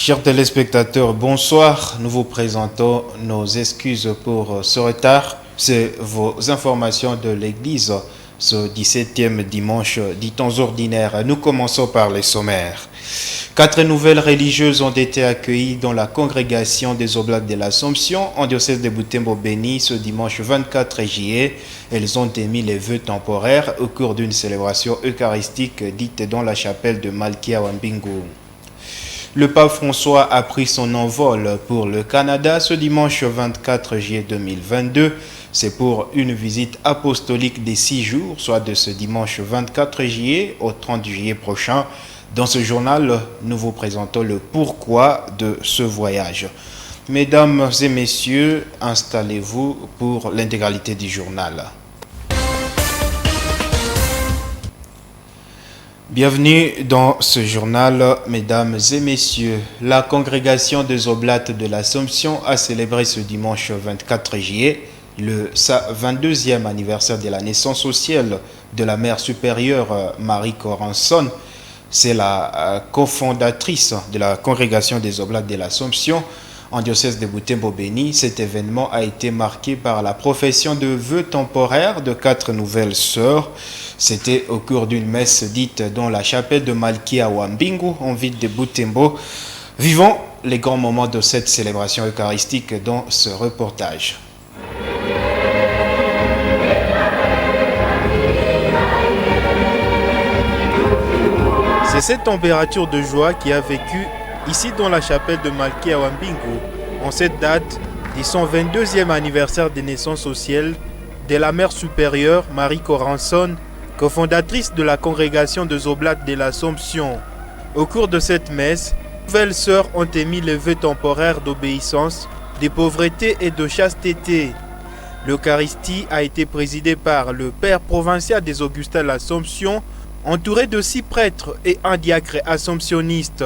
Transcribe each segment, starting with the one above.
Chers téléspectateurs, bonsoir. Nous vous présentons nos excuses pour ce retard. C'est vos informations de l'Église ce 17e dimanche du temps ordinaire. Nous commençons par les sommaires. 4 nouvelles religieuses ont été accueillies dans la congrégation des Oblates de l'Assomption en diocèse de Butembo-Beni ce dimanche 24 juillet. Elles ont émis les vœux temporaires au cours d'une célébration eucharistique dite dans la chapelle de Malkia Wambingu. Le pape François a pris son envol pour le Canada ce dimanche 24 juillet 2022. C'est pour une visite apostolique de 6 jours, soit de ce dimanche 24 juillet au 30 juillet prochain. Dans ce journal, nous vous présentons le pourquoi de ce voyage. Mesdames et messieurs, installez-vous pour l'intégralité du journal. Bienvenue dans ce journal, mesdames et messieurs. La congrégation des Oblates de l'Assomption a célébré ce dimanche 24 juillet le 22e anniversaire de la naissance au ciel de la Mère supérieure Marie Coranson. C'est la cofondatrice de la congrégation des Oblates de l'Assomption en diocèse de Butembo-Beni. Cet événement a été marqué par la profession de vœux temporaires de 4 nouvelles sœurs. C'était au cours d'une messe dite dans la chapelle de Malkia Wambingu en ville de Butembo. Vivons les grands moments de cette célébration eucharistique dans ce reportage. C'est cette température de joie qui a vécu ici dans la chapelle de Malkia Wambingu en cette date du 122e anniversaire de naissance au ciel de la Mère supérieure Marie Coranson, cofondatrice de la congrégation des Oblates de l'Assomption. Au cours de cette messe, les nouvelles sœurs ont émis les vœux temporaires d'obéissance, de pauvreté et de chasteté. L'Eucharistie a été présidée par le Père provincial des Augustins de l'Assomption, entouré de 6 prêtres et un diacre assomptionniste.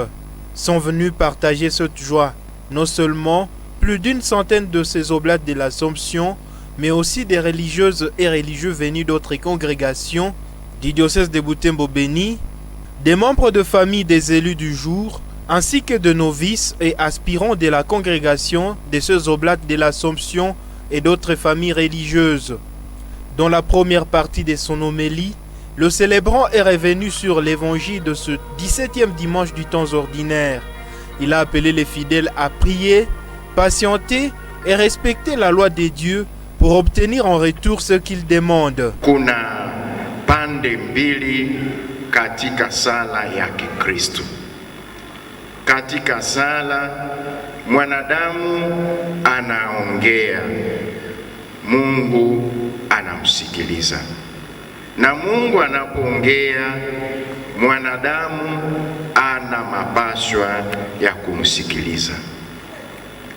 Sont venus partager cette joie, non seulement plus d'une centaine de ces Oblates de l'Assomption, mais aussi des religieuses et religieux venus d'autres congrégations du diocèse de Butembo-Beni, des membres de famille des élus du jour, ainsi que de novices et aspirants de la congrégation de ces Oblates de l'Assomption et d'autres familles religieuses. Dans la première partie de son homélie, le célébrant est revenu sur l'évangile de ce 17e dimanche du temps ordinaire. Il a appelé les fidèles à prier, patienter et respecter la loi de Dieu pour obtenir en retour ce qu'ils demandent. Kuna pande mbili katika sala ya Kikristo. Katika sala mwanadamu anaongea, Mungu anamsikiliza. Na Mungu anapoongea, mwanadamu ana mapashwa ya kumsikiliza.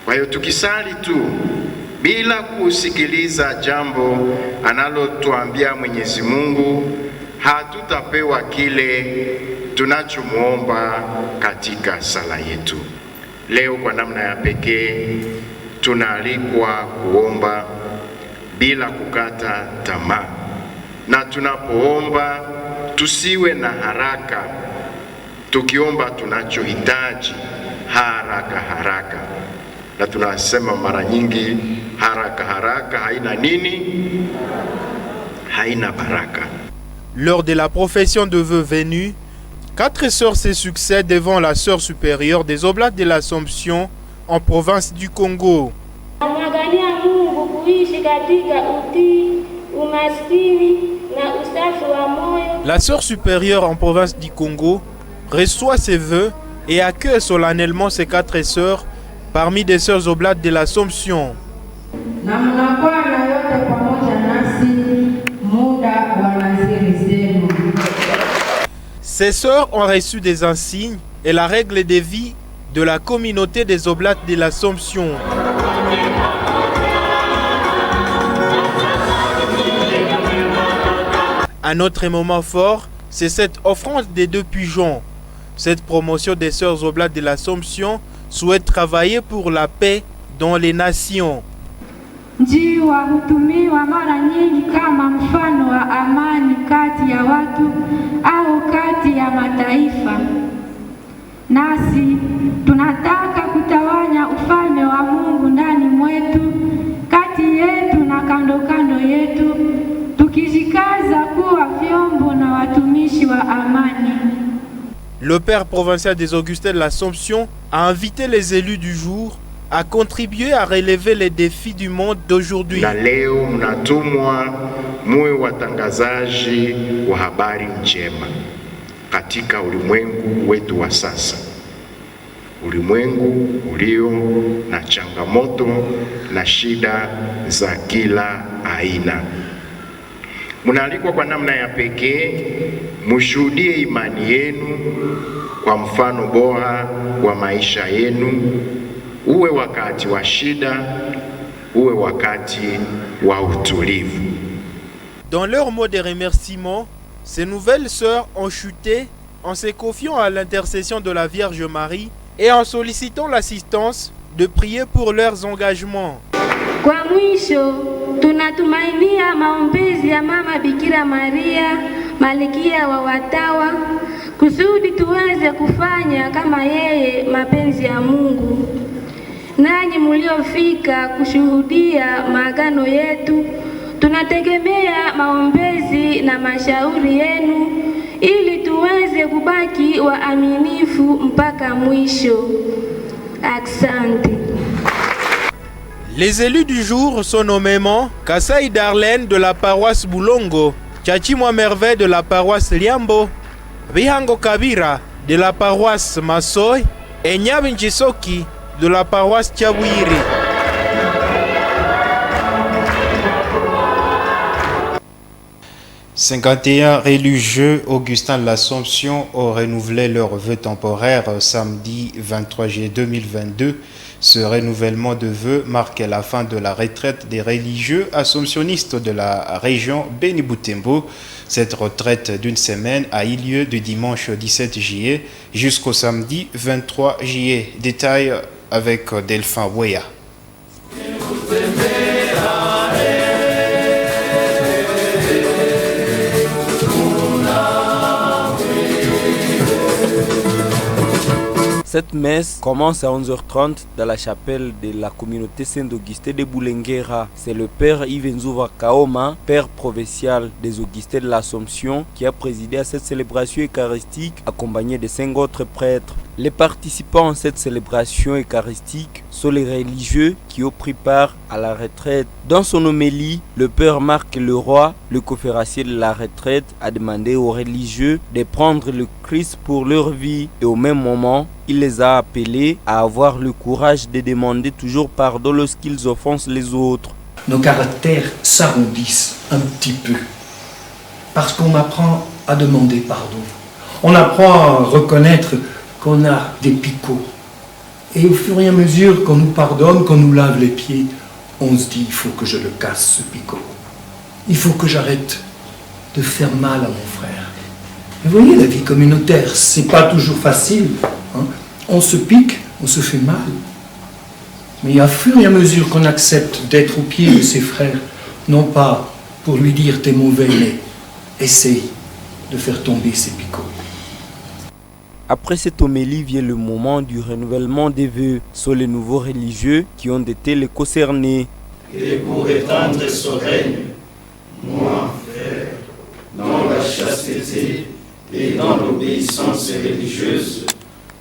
Kwa hiyo tukisali tu bila kusikiliza jambo analotuambia Mwenyezi Mungu, hatutapewa kile tunachomuomba katika sala yetu. Leo kwa namna ya pekee tunaalikwa kuomba bila kukata tamaa. Na tunapoomba tusiwe na haraka, tukiomba tunachohitaji haraka. Na tunasema mara nyingi haraka haina nini? Haina baraka. Lors de la profession de vœux venus, 4 sœurs se succèdent devant la sœur supérieure des Oblates de l'Assomption en province du Congo. La sœur supérieure en province du Congo reçoit ses vœux et accueille solennellement ses 4 sœurs parmi des sœurs Oblates de l'Assomption. Ces sœurs ont reçu des insignes et la règle de vie de la communauté des Oblates de l'Assomption. Un autre moment fort, c'est cette offrande des 2 pigeons. Cette promotion des sœurs Oblates de l'Assomption souhaite travailler pour la paix dans les nations. Njiwa hutumiwa mara nyingi kama mfano wa amani kati ya watu au kati ya mataifa. nasi tunataka kutawanya ufalme wa Mungu ndani mwetu, kati yetu na kando kando yetu, tukijikaza kuwa vyombo na watumishi wa amani. Le père provincial des Augustins de l'Assomption a invité les élus du jour à contribuer à relever les défis du monde d'aujourd'hui. Na leo mnatumwa muwe watangazaji wa habari njema katika ulimwengu wetu wa sasa, ulimwengu ulio na changamoto na shida za kila aina. Mnaalikwa kwa namna ya pekee mshuhudie imani yenu kwa mfano bora wa maisha yenu, uwe wakati wa shida, uwe wakati wa utulivu. Dans leur mot de remerciement, ces nouvelles sœurs ont chuté en se confiant à l'intercession de la Vierge Marie et en sollicitant l'assistance de prier pour leurs engagements. Kwa mwisho, tunatumainia maombezi ya Mama Bikira Maria, Malkia wa watawa, kusudi tuweze kufanya kama yeye mapenzi ya Mungu. Nanyi mliofika kushuhudia maagano yetu, tunategemea maombezi na mashauri yenu ili tuweze kubaki waaminifu mpaka mwisho. Asante. Les élus du jour sont nommément Kassai Darlene de la paroisse Boulongo, Tchachimwa Merveille de la paroisse Liambo, Bihango Kabira de la paroisse Masoy et Nyabinchisoki de la paroisse Tchabouiri. « 51 religieux Augustins de l'Assomption ont renouvelé leurs vœux temporaires samedi 23 juillet 2022. Ce renouvellement de vœux marque la fin de la retraite des religieux assomptionnistes de la région Béni-Boutembo. Cette retraite d'une semaine a eu lieu du dimanche 17 juillet jusqu'au samedi 23 juillet. Détail avec Delphin Weya. Cette messe commence à 11h30 dans la chapelle de la communauté Saint-Augustin de Boulenguera. C'est le père Yves Nzouva Kaoma, père provincial des Augustins de l'Assomption, qui a présidé à cette célébration eucharistique accompagné de 5 autres prêtres. Les participants à cette célébration eucharistique sont les religieux qui ont pris part à la retraite. Dans son homélie, le père Marc Leroy, le conférencier de la retraite, a demandé aux religieux de prendre le Christ pour leur vie et au même moment, il les a appelés à avoir le courage de demander toujours pardon lorsqu'ils offensent les autres. Nos caractères s'arrondissent un petit peu parce qu'on apprend à demander pardon. On apprend à reconnaître qu'on a des picots. Et au fur et à mesure qu'on nous pardonne, qu'on nous lave les pieds, on se dit, il faut que je le casse, ce picot. Il faut que j'arrête de faire mal à mon frère. Et vous voyez, la vie communautaire, c'est pas toujours facile. Hein? On se pique, on se fait mal. Mais à fur et à mesure qu'on accepte d'être au pied de ses frères, non pas pour lui dire t'es mauvais, mais essaye de faire tomber ses picots. Après cette homélie vient le moment du renouvellement des vœux sur les nouveaux religieux qui ont été les concernés. Et pour étendre son règne, moi, frère, dans la chasteté et dans l'obéissance religieuse,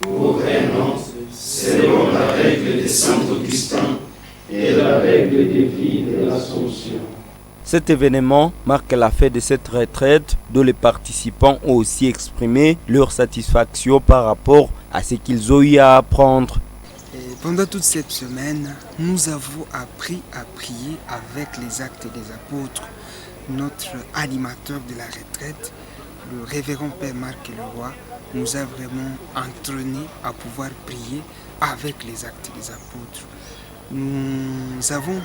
pour un an, selon la règle de Saint Augustin et la règle des vies de l'Assomption. Cet événement marque la fin de cette retraite dont les participants ont aussi exprimé leur satisfaction par rapport à ce qu'ils ont eu à apprendre. Et pendant toute cette semaine, nous avons appris à prier avec les actes des apôtres. Notre animateur de la retraite, le révérend Père Marc Leroy, nous a vraiment entraînés à pouvoir prier avec les actes des apôtres. Nous avons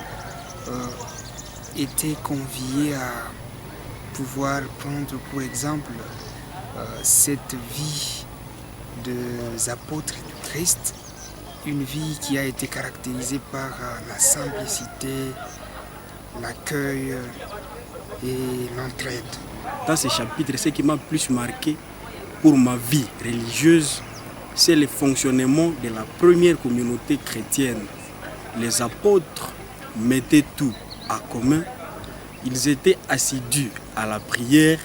été conviés à pouvoir prendre pour exemple cette vie des apôtres du Christ, une vie qui a été caractérisée par la simplicité, l'accueil et l'entraide. Dans ce chapitre, ce qui m'a plus marqué pour ma vie religieuse, c'est le fonctionnement de la première communauté chrétienne. Les apôtres mettaient tout en commun. Ils étaient assidus à la prière.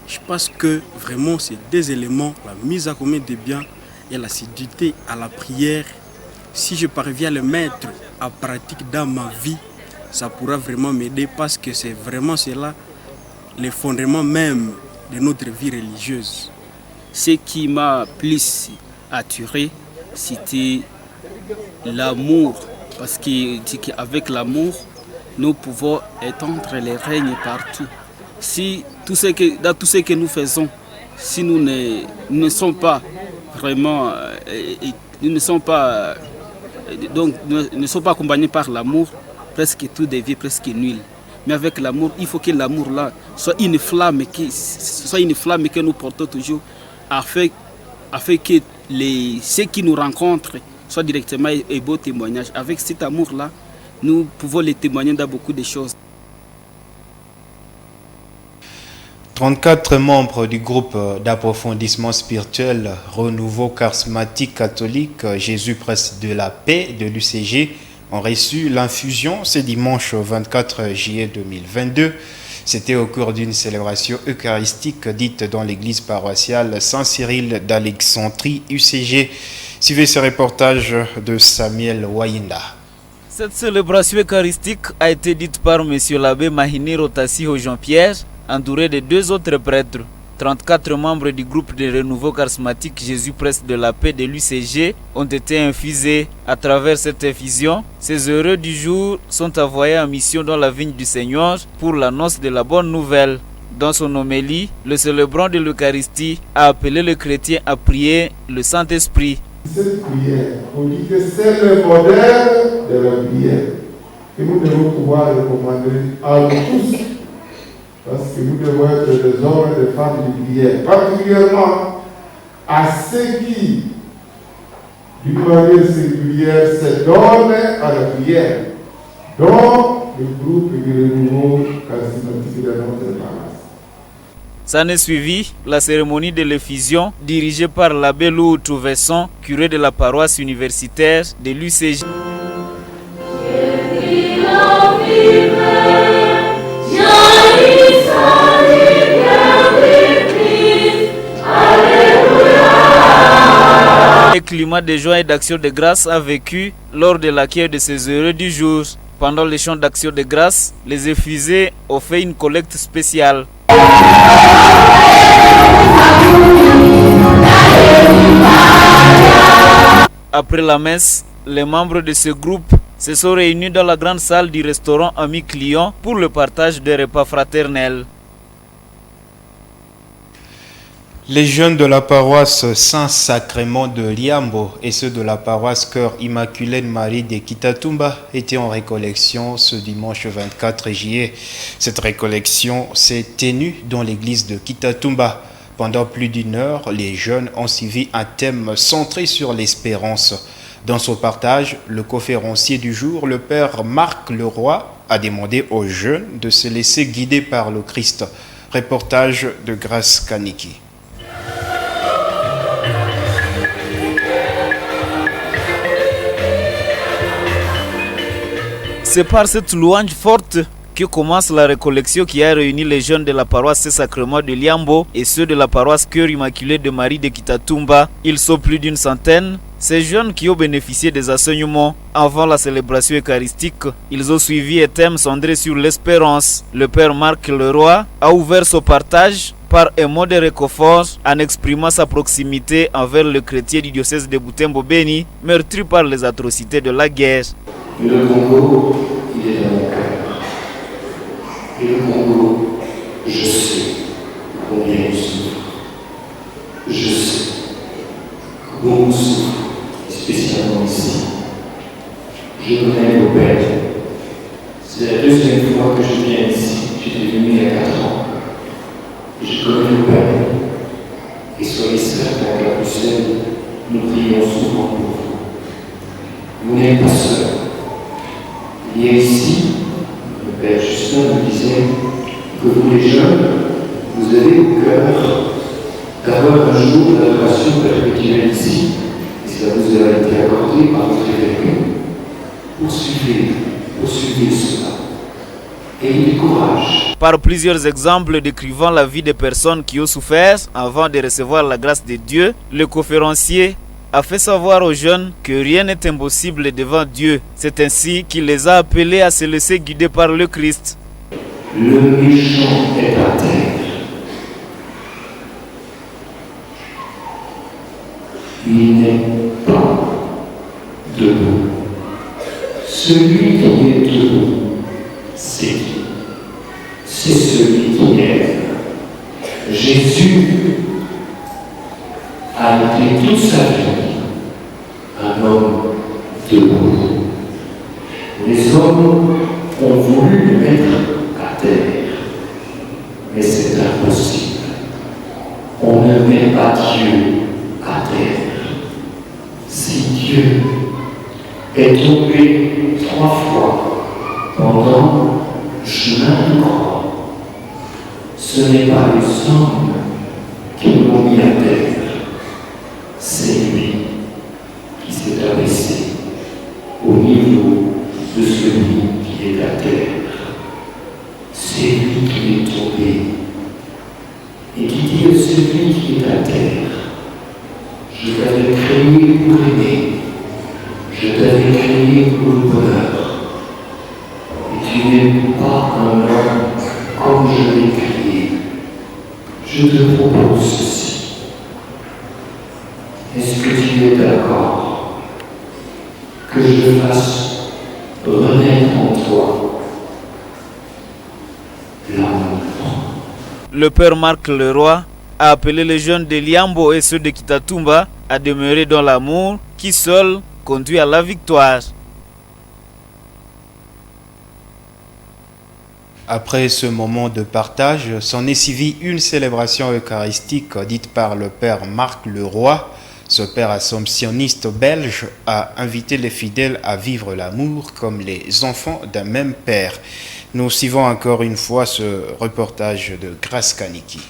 Je pense que vraiment ces deux éléments, la mise en commun des biens et l'assiduité à la prière, si je parviens à le mettre en pratique dans ma vie, ça pourra vraiment m'aider parce que c'est vraiment cela le fondement même de notre vie religieuse. Ce qui m'a plus attiré, c'était l'amour, parce qu'avec l'amour, nous pouvons étendre les règnes partout. Si dans tout ce que nous faisons, si nous ne sommes pas vraiment, nous ne sommes pas accompagnés par l'amour, presque tout devient presque nul. Mais avec l'amour, il faut que l'amour là soit une flamme que nous portons toujours, afin que ceux qui nous rencontrent soient directement et beaux témoignages. Avec cet amour-là, nous pouvons les témoigner dans beaucoup de choses. 34 membres du groupe d'approfondissement spirituel Renouveau charismatique catholique Jésus presse de la paix de l'UCG ont reçu l'infusion ce dimanche 24 juillet 2022. C'était au cours d'une célébration eucharistique dite dans l'église paroissiale Saint-Cyril d'Alexandrie UCG. Suivez ce reportage de Samuel Wayinda. Cette célébration eucharistique a été dite par M. l'abbé Mahini Rotassiho Jean-Pierre, entouré de 2 autres prêtres. 34 membres du groupe de renouveau charismatique Jésus presse de la paix de l'UCG ont été infusés. À travers cette infusion, ces heureux du jour sont envoyés en mission dans la vigne du Seigneur pour l'annonce de la bonne nouvelle. Dans son homélie, le célébrant de l'Eucharistie a appelé le chrétien à prier le Saint-Esprit. Cette prière, on dit que c'est le modèle de la prière que nous devons pouvoir recommander à nous tous. Parce que nous devons être des hommes et des femmes de prière, particulièrement à ceux qui, d'une manière singulière, se donnent à la prière, dont le groupe du renouveau charismatique de notre paroisse. S'en est suivi la cérémonie de l'effusion dirigée par l'abbé Lou Trouvesson, curé de la paroisse universitaire de l'UCG. Le climat de joie et d'action de grâce a vécu lors de l'accueil de ces heureux du jour. Pendant les chants d'action de grâce, les effusés ont fait une collecte spéciale. Après la messe, les membres de ce groupe se sont réunis dans la grande salle du restaurant Ami Client pour le partage des repas fraternels. Les jeunes de la paroisse Saint-Sacrement de Liambo et ceux de la paroisse Cœur Immaculée de Marie de Kitatumba étaient en récollection ce dimanche 24 juillet. Cette récollection s'est tenue dans l'église de Kitatumba. Pendant plus d'une heure, les jeunes ont suivi un thème centré sur l'espérance. Dans son partage, le conférencier du jour, le père Marc Leroy, a demandé aux jeunes de se laisser guider par le Christ. Reportage de Grace Kaniki. C'est par cette louange forte que commence la récollection qui a réuni les jeunes de la paroisse Saint-Sacrement de Liambo et ceux de la paroisse Cœur Immaculé de Marie de Kitatumba. Ils sont plus d'une centaine. Ces jeunes qui ont bénéficié des enseignements avant la célébration eucharistique, ils ont suivi un thème centré sur l'espérance. Le père Marc Leroy a ouvert son partage par un mot de réconfort en exprimant sa proximité envers le chrétien du diocèse de Butembo Beni, meurtri par les atrocités de la guerre. Le Congo, il est dans mon cœur. Et le Congo, je sais combien il souffre. Je sais que beaucoup souffrent, spécialement ici. Je connais vos pères. C'est la deuxième fois que je viens ici. J'étais venu il y a 4 ans. Je connais vos pères. Et soyez certains qu'à Bruxelles, nous prions souvent pour vous. Vous n'êtes pas seuls. Il y a ici, le Père Justin me disait que vous les jeunes, vous avez au cœur d'avoir un jour d'adoration perpétuelle ici, et ça vous a été accordé par votre évêque. Poursuivez cela. Ayez du courage. Par plusieurs exemples décrivant la vie des personnes qui ont souffert avant de recevoir la grâce de Dieu, le conférencier a fait savoir aux jeunes que rien n'est impossible devant Dieu. C'est ainsi qu'il les a appelés à se laisser guider par le Christ. Le méchant est à terre. Il n'est pas debout. Celui qui est debout, c'est qui? C'est celui qui aime. Jésus a été toute sa vie un homme debout. Les hommes ont voulu le mettre à terre, mais c'est impossible. On ne met pas Dieu à terre. Si Dieu est tombé 3 fois pendant le chemin de croix, ce n'est pas les hommes qui l'ont mis à terre, c'est lui qui s'est abaissé au niveau de celui qui est à terre. C'est lui qui est tombé et qui dit à celui qui est à terre: je t'avais créé pour aimer, je t'avais créé pour le bonheur, et tu n'es pas un homme comme je l'ai créé. Je te propose ceci. Est-ce que tu es d'accord que je fasse renaître en toi l'amour? Le père Marc Leroy a appelé les jeunes de Liambo et ceux de Kitatumba à demeurer dans l'amour qui seul conduit à la victoire. Après ce moment de partage, s'en est suivi une célébration eucharistique dite par le père Marc Leroy. Ce père assomptionniste belge a invité les fidèles à vivre l'amour comme les enfants d'un même père. Nous suivons encore une fois ce reportage de Grace Kaniki.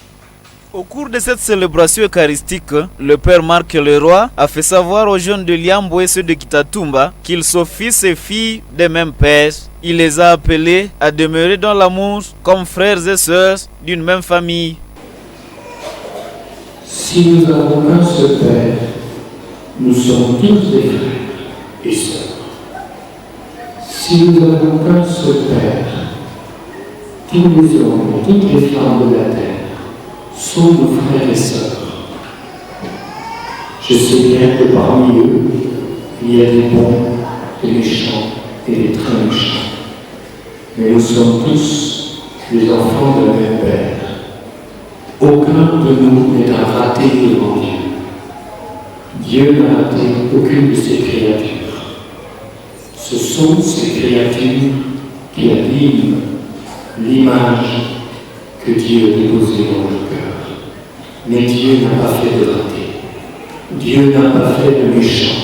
Au cours de cette célébration eucharistique, le père Marc Leroy a fait savoir aux jeunes de Liambo et ceux de Kitatumba qu'ils sont fils et filles des mêmes pères. Il les a appelés à demeurer dans l'amour comme frères et sœurs d'une même famille. Si nous n'avons qu'un seul Père, nous sommes tous des frères et sœurs. Si nous n'avons qu'un seul Père, tous les hommes et toutes les femmes de la terre sont nos frères et sœurs. Je sais bien que parmi eux, il y a des bons, des méchants et des très méchants. Mais nous sommes tous les enfants de la même Père. Aucun de nous n'est un raté devant Dieu. Dieu n'a raté aucune de ses créatures. Ce sont ces créatures qui abîment l'image que Dieu a déposée dans leur cœur. Mais Dieu n'a pas fait de raté. Dieu n'a pas fait de méchants.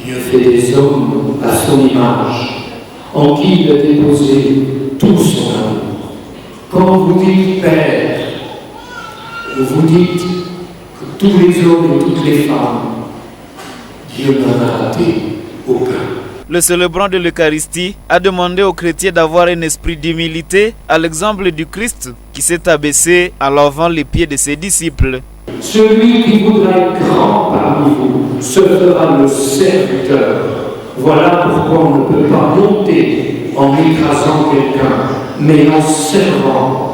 Dieu fait des hommes à son image, en qui il a déposé tout son amour. Quand vous dites Père, vous dites que tous les hommes et toutes les femmes, Dieu n'en a raté aucun. Le célébrant de l'Eucharistie a demandé aux chrétiens d'avoir un esprit d'humilité à l'exemple du Christ qui s'est abaissé en lavant les pieds de ses disciples. Celui qui voudra être grand parmi vous se fera le serviteur. Voilà pourquoi on ne peut pas monter en écrasant quelqu'un, mais en servant.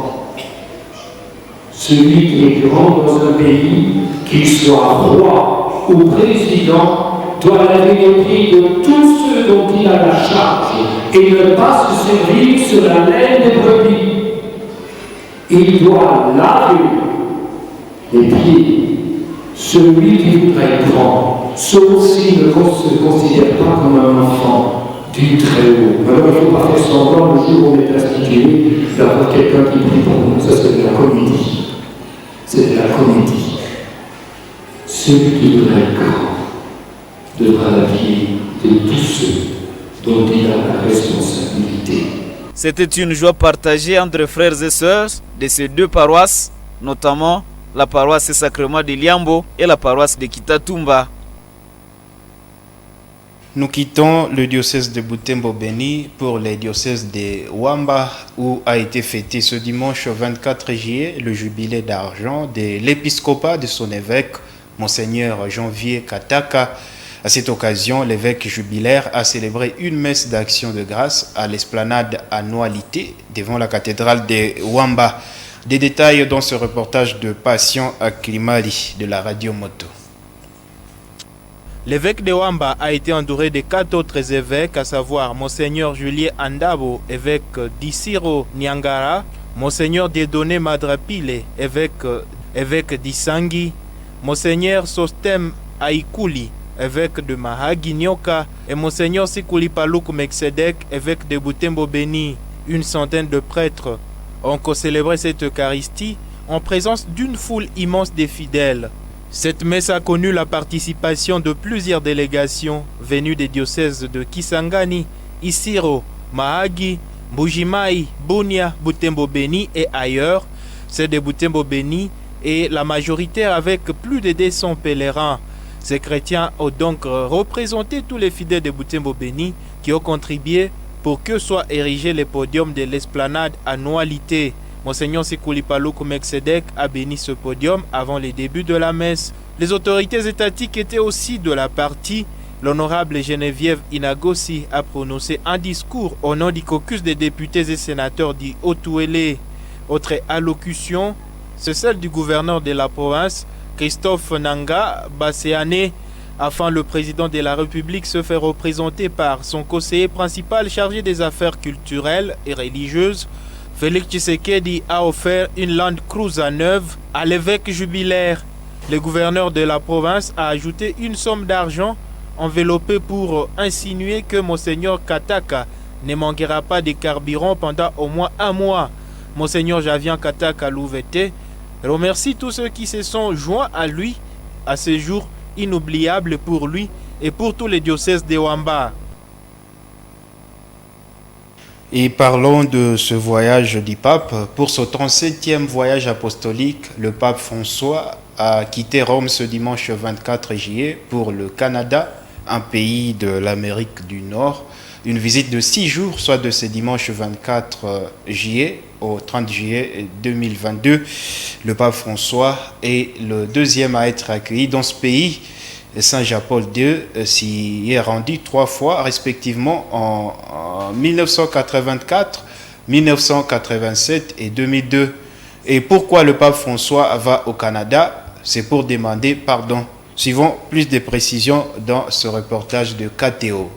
Celui qui est grand dans un pays, qu'il soit roi ou président, doit laver les pieds de tous ceux dont il a la charge et ne pas se servir sur la laine des brebis. Il doit laver les pieds. Celui qui voudrait être grand, sauf s'il ne se considère pas comme un enfant du Très-Haut. Alors il ne faut pas faire semblant le jour où on est institué d'avoir quelqu'un qui prie pour nous. Ça, c'est de la comédie. C'est de la comédie. Celui qui voudrait être grand devra l'habiller de tous ceux dont il a la responsabilité. C'était une joie partagée entre frères et sœurs de ces deux paroisses, notamment la paroisse Sacrement de Liambo et la paroisse de Kitatumba. Nous quittons le diocèse de Butembo-Beni pour le diocèse de Wamba où a été fêté ce dimanche 24 juillet le jubilé d'argent de l'épiscopat de son évêque, Monseigneur Janvier Kataka. À cette occasion, l'évêque jubilaire a célébré une messe d'action de grâce à l'esplanade Annualité devant la cathédrale de Wamba. Des détails dans ce reportage de Passion à Klimali de la radio Moto. L'évêque de Wamba a été entouré de 4 autres évêques, à savoir Monseigneur Julien Andabo, évêque d'Isiro Nyangara, Monseigneur Dieudonné Madrapile, évêque d'Isangi, Monseigneur Sostem Aïkouli, évêque de Mahagi Nyoka, et Monseigneur Sikuli Palouk Meksedek, évêque de Butembo-Beni. Une centaine de prêtres ont célébré cette Eucharistie en présence d'une foule immense de fidèles. Cette messe a connu la participation de plusieurs délégations venues des diocèses de Kisangani, Isiro, Mahagi, Mbujimai, Bunia, Butembo-Beni et ailleurs. C'est de Butembo-Beni et la majorité avec plus de 200 pèlerins. Ces chrétiens ont donc représenté tous les fidèles de Butembo-Beni qui ont contribué pour que soit érigé le podium de l'esplanade Annualité. Monseigneur Sikuli Palouk Meksedek a béni ce podium avant le début de la messe. Les autorités étatiques étaient aussi de la partie. L'honorable Geneviève Inagosi a prononcé un discours au nom du caucus des députés et sénateurs du Haut-Ouélé. Autre allocution, c'est celle du gouverneur de la province, Christophe Nanga Basséané, afin le président de la République se fait représenter par son conseiller principal chargé des affaires culturelles et religieuses. Félix Tshisekedi a offert une Land Cruiser neuve à l'évêque jubilaire. Le gouverneur de la province a ajouté une somme d'argent enveloppée pour insinuer que Monseigneur Kataka ne manquera pas de carburant pendant au moins un mois. Monseigneur Javian Kataka Louveté remercie tous ceux qui se sont joints à lui à ce jour inoubliable pour lui et pour tous les diocèses de Wamba. Et parlons de ce voyage du pape. Pour ce 37e voyage apostolique, le pape François a quitté Rome ce dimanche 24 juillet pour le Canada, un pays de l'Amérique du Nord. Une visite de 6 jours, soit de ce dimanche 24 juillet au 30 juillet 2022. Le pape François est le deuxième à être accueilli dans ce pays. Saint Jean-Paul II s'y est rendu 3 fois, respectivement en 1984, 1987 et 2002. Et pourquoi le pape François va au Canada? C'est pour demander pardon. Suivons plus de précisions dans ce reportage de KTO.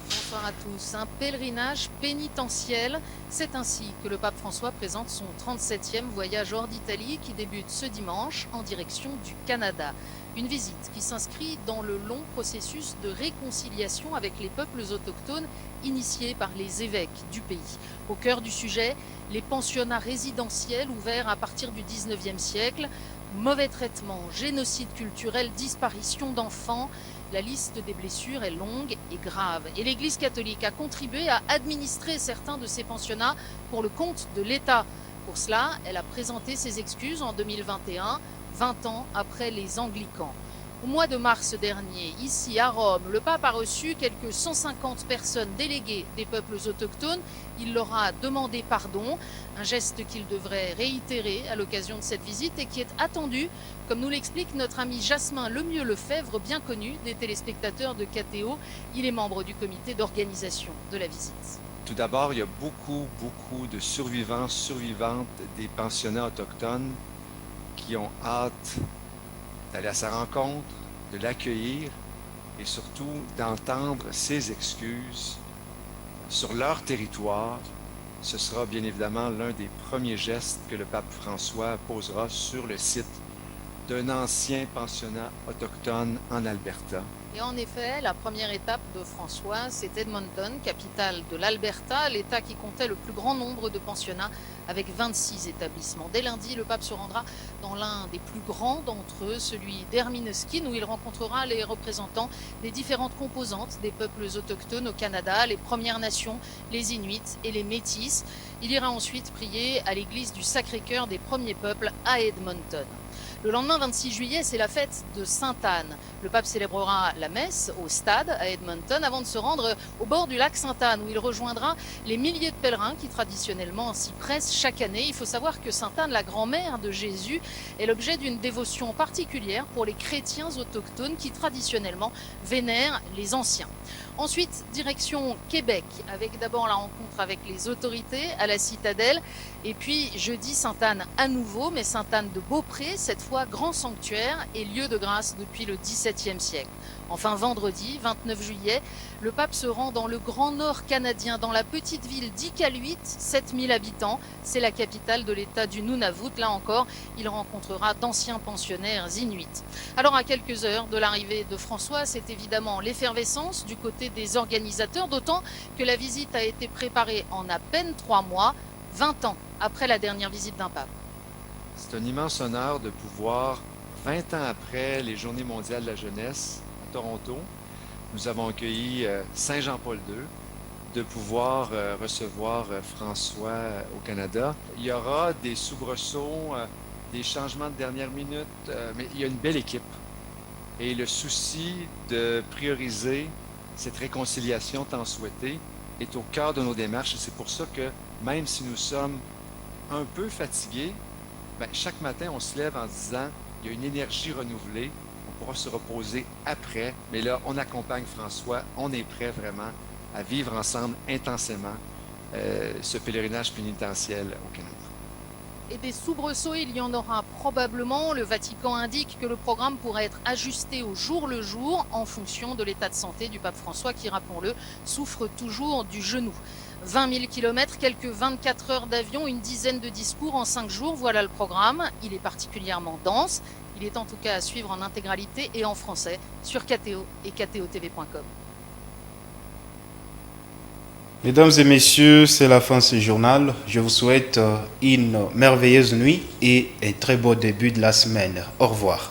Bonsoir à tous. Un pèlerinage pénitentiel. C'est ainsi que le pape François présente son 37e voyage hors d'Italie qui débute ce dimanche en direction du Canada. Une visite qui s'inscrit dans le long processus de réconciliation avec les peuples autochtones initié par les évêques du pays. Au cœur du sujet, les pensionnats résidentiels ouverts à partir du 19e siècle, mauvais traitements, génocide culturel, disparition d'enfants. La liste des blessures est longue et grave. Et l'Église catholique a contribué à administrer certains de ces pensionnats pour le compte de l'État. Pour cela, elle a présenté ses excuses en 2021, 20 ans après les Anglicans. Au mois de mars dernier, ici à Rome, le pape a reçu quelques 150 personnes déléguées des peuples autochtones. Il leur a demandé pardon, un geste qu'il devrait réitérer à l'occasion de cette visite et qui est attendu, comme nous l'explique notre ami Jasmin Lemieux-Lefebvre, bien connu des téléspectateurs de KTO. Il est membre du comité d'organisation de la visite. Tout d'abord, il y a beaucoup de survivants, survivantes des pensionnats autochtones qui ont hâte d'aller à sa rencontre, de l'accueillir et surtout d'entendre ses excuses sur leur territoire. Ce sera bien évidemment l'un des premiers gestes que le pape François posera sur le site d'un ancien pensionnat autochtone en Alberta. Et en effet, la première étape de François, c'est Edmonton, capitale de l'Alberta, l'État qui comptait le plus grand nombre de pensionnats avec 26 établissements. Dès lundi, le pape se rendra dans l'un des plus grands d'entre eux, celui d'Hermineskin, où il rencontrera les représentants des différentes composantes des peuples autochtones au Canada, les Premières Nations, les Inuits et les Métis. Il ira ensuite prier à l'église du Sacré-Cœur des premiers peuples à Edmonton. Le lendemain 26 juillet, c'est la fête de Sainte-Anne. Le pape célébrera la messe au stade à Edmonton avant de se rendre au bord du lac Sainte-Anne où il rejoindra les milliers de pèlerins qui traditionnellement s'y pressent chaque année. Il faut savoir que Sainte-Anne, la grand-mère de Jésus, est l'objet d'une dévotion particulière pour les chrétiens autochtones qui traditionnellement vénèrent les anciens. Ensuite, direction Québec, avec d'abord la rencontre avec les autorités à la citadelle. Et puis jeudi, Sainte-Anne à nouveau, mais Sainte-Anne de Beaupré, cette fois grand sanctuaire et lieu de grâce depuis le XVIIe siècle. Enfin, vendredi, 29 juillet, le pape se rend dans le Grand Nord canadien, dans la petite ville d'Iqaluit, 7000 habitants. C'est la capitale de l'État du Nunavut. Là encore, il rencontrera d'anciens pensionnaires inuits. Alors, à quelques heures de l'arrivée de François, c'est évidemment l'effervescence du côté des organisateurs, d'autant que la visite a été préparée en à peine 3 mois, 20 ans après la dernière visite d'un pape. C'est un immense honneur de pouvoir, 20 ans après les Journées mondiales de la jeunesse, Toronto, nous avons accueilli Saint Jean-Paul II, de pouvoir recevoir François au Canada. Il y aura des soubresauts, des changements de dernière minute, mais il y a une belle équipe. Et le souci de prioriser cette réconciliation tant souhaitée est au cœur de nos démarches. Et c'est pour ça que même si nous sommes un peu fatigués, chaque matin on se lève en disant il y a une énergie renouvelée. On pourra se reposer après, mais là, on accompagne François, on est prêt vraiment à vivre ensemble intensément ce pèlerinage pénitentiel au Canada. Et des soubresauts, il y en aura probablement. Le Vatican indique que le programme pourrait être ajusté au jour le jour en fonction de l'état de santé du pape François qui, rappelons-le, souffre toujours du genou. 20 000 km, quelques 24 heures d'avion, une dizaine de discours en 5 jours, voilà le programme. Il est particulièrement dense. Il est en tout cas à suivre en intégralité et en français sur KTO et ktotv.com. Mesdames et messieurs, c'est la fin de ce journal. Je vous souhaite une merveilleuse nuit et un très beau début de la semaine. Au revoir.